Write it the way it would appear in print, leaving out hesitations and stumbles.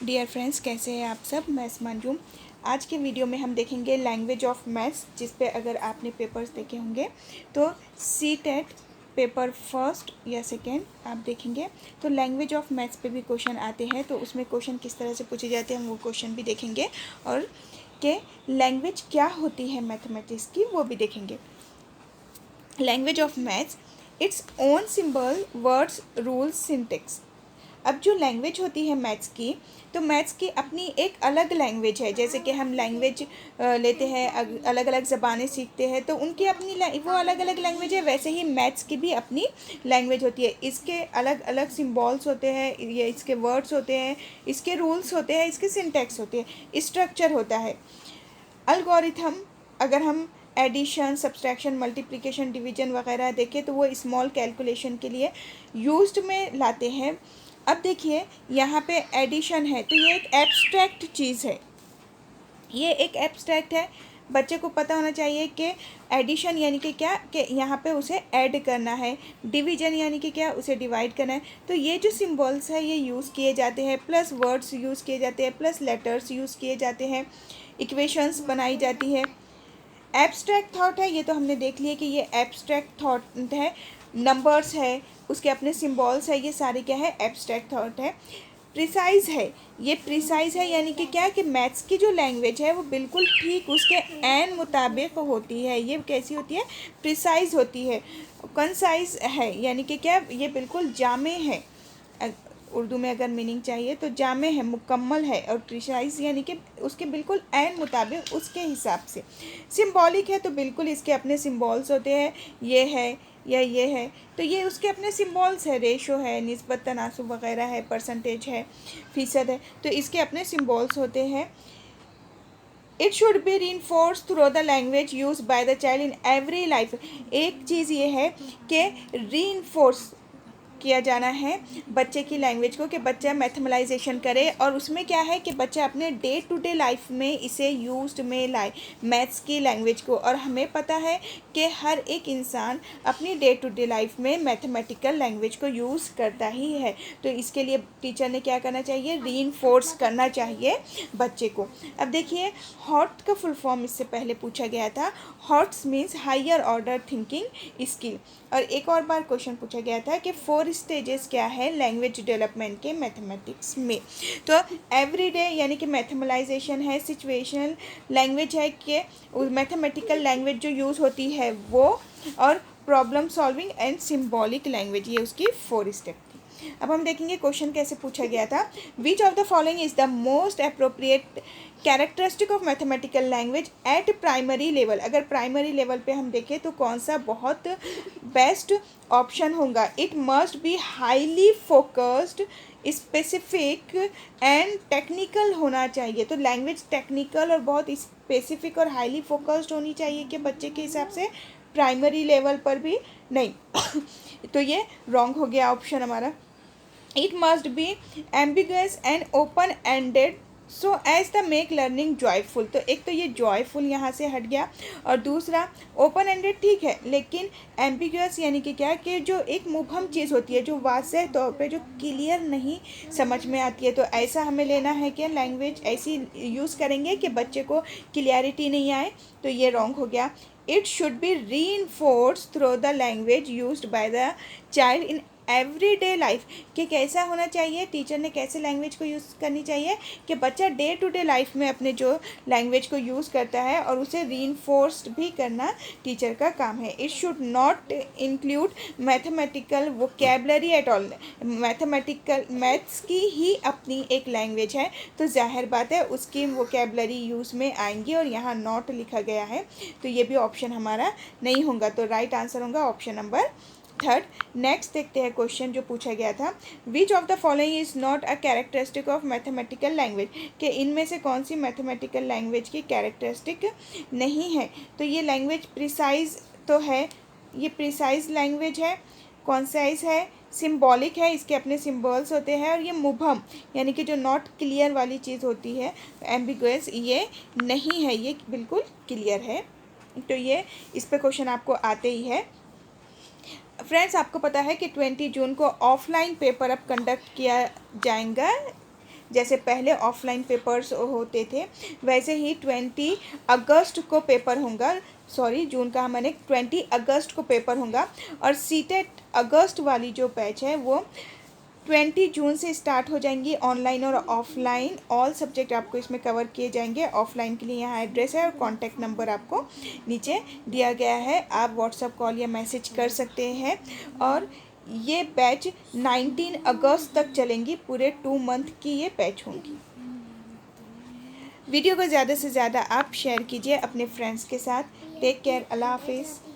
Dear friends, कैसे हैं आप सब। मैं मंजूम। आज के वीडियो में हम देखेंगे लैंग्वेज ऑफ मैथ्स, जिस पे अगर आपने पेपर्स देखे होंगे तो सी टेट पेपर फर्स्ट या सेकेंड आप देखेंगे तो लैंग्वेज ऑफ मैथ्स पे भी क्वेश्चन आते हैं। तो उसमें क्वेश्चन किस तरह से पूछे जाते हैं हम वो क्वेश्चन भी देखेंगे, और कि लैंग्वेज क्या होती है मैथमेटिक्स की वो भी देखेंगे। Language of maths, its own symbol, words, rules, syntax. अब जो लैंग्वेज होती है मैथ्स की, तो मैथ्स की अपनी एक अलग लैंग्वेज है। जैसे कि हम लैंग्वेज लेते हैं, अलग अलग ज़बानें सीखते हैं, तो उनकी अपनी वो अलग अलग लैंग्वेज है। वैसे ही मैथ्स की भी अपनी लैंग्वेज होती है। इसके अलग अलग सिम्बॉल्स होते हैं, ये इसके वर्ड्स होते हैं, इसके रूल्स होते हैं, इसके सिंटेक्स होते हैं, स्ट्रक्चर होता है। अलगोरिथम, अगर हम एडिशन, सब्सट्रैक्शन, मल्टीप्लिकेशन, डिवीजन वगैरह देखें तो वो स्मॉल कैलकुलेशन के लिए यूज्ड में लाते हैं। अब देखिए यहाँ पे एडिशन है, तो ये एक एब्स्ट्रैक्ट चीज़ है, ये एक एब्स्ट्रैक्ट है। बच्चे को पता होना चाहिए कि एडिशन यानी कि क्या, कि यहाँ पे उसे ऐड करना है। डिवीजन यानी कि क्या, उसे डिवाइड करना है। तो ये जो सिंबल्स है ये यूज़ किए जाते हैं, प्लस वर्ड्स यूज़ किए जाते हैं, प्लस लेटर्स यूज़ किए जाते हैं, इक्वेशंस बनाई जाती है। एब्स्ट्रैक्ट थॉट है, ये तो हमने देख लिया कि ये एब्स्ट्रैक्ट थॉट है। नंबर्स है, उसके अपने सिंबल्स है, ये सारे क्या है, एब्स्ट्रैक्ट थॉट है। प्रिसाइज है, ये प्रिसाइज है यानी कि क्या, कि मैथ्स की जो लैंग्वेज है वो बिल्कुल ठीक उसके एन मुताबिक होती है। ये कैसी होती है, प्रिसाइज होती है। कंसाइज है यानी कि क्या, ये बिल्कुल जामे है। उर्दू में अगर मीनिंग चाहिए तो जामे है, मुकम्मल है। और प्रिसाइज यानी कि उसके बिल्कुल ऐन मुताबिक उसके हिसाब से। सिंबॉलिक है, तो बिल्कुल इसके अपने सिंबल्स होते हैं, ये है या ये है, तो ये उसके अपने सिंबल्स है। रेशो है, निस्बत तनासुब वगैरह है, परसेंटेज है, फ़ीसद है, तो इसके अपने सिंबल्स होते हैं। It should be reinforce through the language use by the child in every life. एक चीज़ ये है कि रीइंफोर्स किया जाना है बच्चे की लैंग्वेज को, कि बच्चा मैथमेलाइजेशन करे, और उसमें क्या है कि बच्चा अपने डे टू डे लाइफ में इसे यूज्ड में लाए, मैथ्स की लैंग्वेज को। और हमें पता है कि हर एक इंसान अपनी डे टू डे लाइफ में मैथमेटिकल लैंग्वेज को यूज़ करता ही है। तो इसके लिए टीचर ने क्या करना चाहिए, रीइंफोर्स करना चाहिए बच्चे को। अब देखिए, हॉट का फुल फॉर्म इससे पहले पूछा गया था। HOTS means higher order thinking skill. और एक और बार क्वेश्चन पूछा गया था कि 4 स्टेजेस क्या है लैंग्वेज डेवलपमेंट के मैथमेटिक्स में। तो एवरीडे यानी कि मैथमेलाइजेशन है, सिचुएशनल लैंग्वेज है कि मैथमेटिकल लैंग्वेज जो यूज़ होती है वो, और problem solving and symbolic language, ये उसकी 4 स्टेप थी। अब हम देखेंगे क्वेश्चन कैसे पूछा गया था। Which of the following is the most appropriate characteristic of mathematical language eight primary level. अगर प्राइमरी लेवल पे हम देखें तो कौन सा बहुत बेस्ट ऑप्शन होगा। It must be highly focused, specific and technical होना चाहिए। तो लैंग्वेज टेक्निकल और बहुत स्पेसिफिक और हाईली फोकस्ड होनी चाहिए कि बच्चे के हिसाब से, प्राइमरी लेवल पर भी नहीं। तो ये रॉन्ग हो गया ऑप्शन हमारा। It must be ambiguous and open ended so as the make learning joyful. तो एक तो ये जॉयफुल यहाँ से हट गया, और दूसरा ओपन एंडेड ठीक है, लेकिन एम्बिगुअस यानी कि क्या, कि जो एक मुबहम चीज़ होती है, जो वाज़ेह तौर पे जो क्लियर नहीं समझ में आती है, तो ऐसा हमें लेना है कि लैंग्वेज ऐसी यूज़ करेंगे कि बच्चे को क्लियरिटी नहीं आए। तो ये रॉन्ग हो गया। It should be reinforce through the language used by the child in everyday life. कि कैसा होना चाहिए, टीचर ने कैसे लैंग्वेज को यूज़ करनी चाहिए, कि बच्चा डे टू डे लाइफ में अपने जो लैंग्वेज को यूज़ करता है और उसे रीइंफोर्स्ड भी करना टीचर का काम है। It should not include mathematical vocabulary at all. Mathematical maths की ही अपनी एक लैंग्वेज है, तो जाहिर बात है उसकी वोकेबलरी यूज़ में आएंगी, और यहाँ नॉट लिखा गया है, तो ये भी ऑप्शन हमारा नहीं होगा। तो राइट आंसर होगा ऑप्शन नंबर 3। नेक्स्ट देखते हैं क्वेश्चन जो पूछा गया था। Which of the following is not a characteristic of mathematical language. कि इनमें से कौन सी मैथमेटिकल लैंग्वेज की कैरेक्टरिस्टिक नहीं है। तो ये लैंग्वेज प्रिसाइज तो है, ये प्रिसाइज लैंग्वेज है, कॉन्साइज है, सिम्बॉलिक है, इसके अपने सिम्बल्स होते हैं, और ये मुबहम यानी कि जो नॉट क्लियर वाली चीज़ होती है, एम्बिगुअस, ये नहीं है, ये बिल्कुल क्लियर है। तो ये इस पे क्वेश्चन आपको आते ही है। फ्रेंड्स, आपको पता है कि 20 जून को ऑफलाइन पेपर अब कंडक्ट किया जाएगा जैसे पहले ऑफलाइन पेपर्स होते थे, वैसे ही 20 अगस्त को पेपर होगा, सॉरी जून का मैंने 20 अगस्त को पेपर होगा। और सीटेट अगस्त वाली जो बैच है वो 20 जून से स्टार्ट हो जाएंगी। ऑनलाइन और ऑफलाइन ऑल सब्जेक्ट आपको इसमें कवर किए जाएंगे। ऑफलाइन के लिए यहाँ एड्रेस है और कॉन्टैक्ट नंबर आपको नीचे दिया गया है, आप व्हाट्सअप कॉल या मैसेज कर सकते हैं। और ये बैच 19 अगस्त तक चलेंगी, पूरे 2 मंथ की ये बैच होंगी। वीडियो को ज़्यादा से ज़्यादा आप शेयर कीजिए अपने फ्रेंड्स के साथ। टेक केयर, अल्लाह हाफिज़।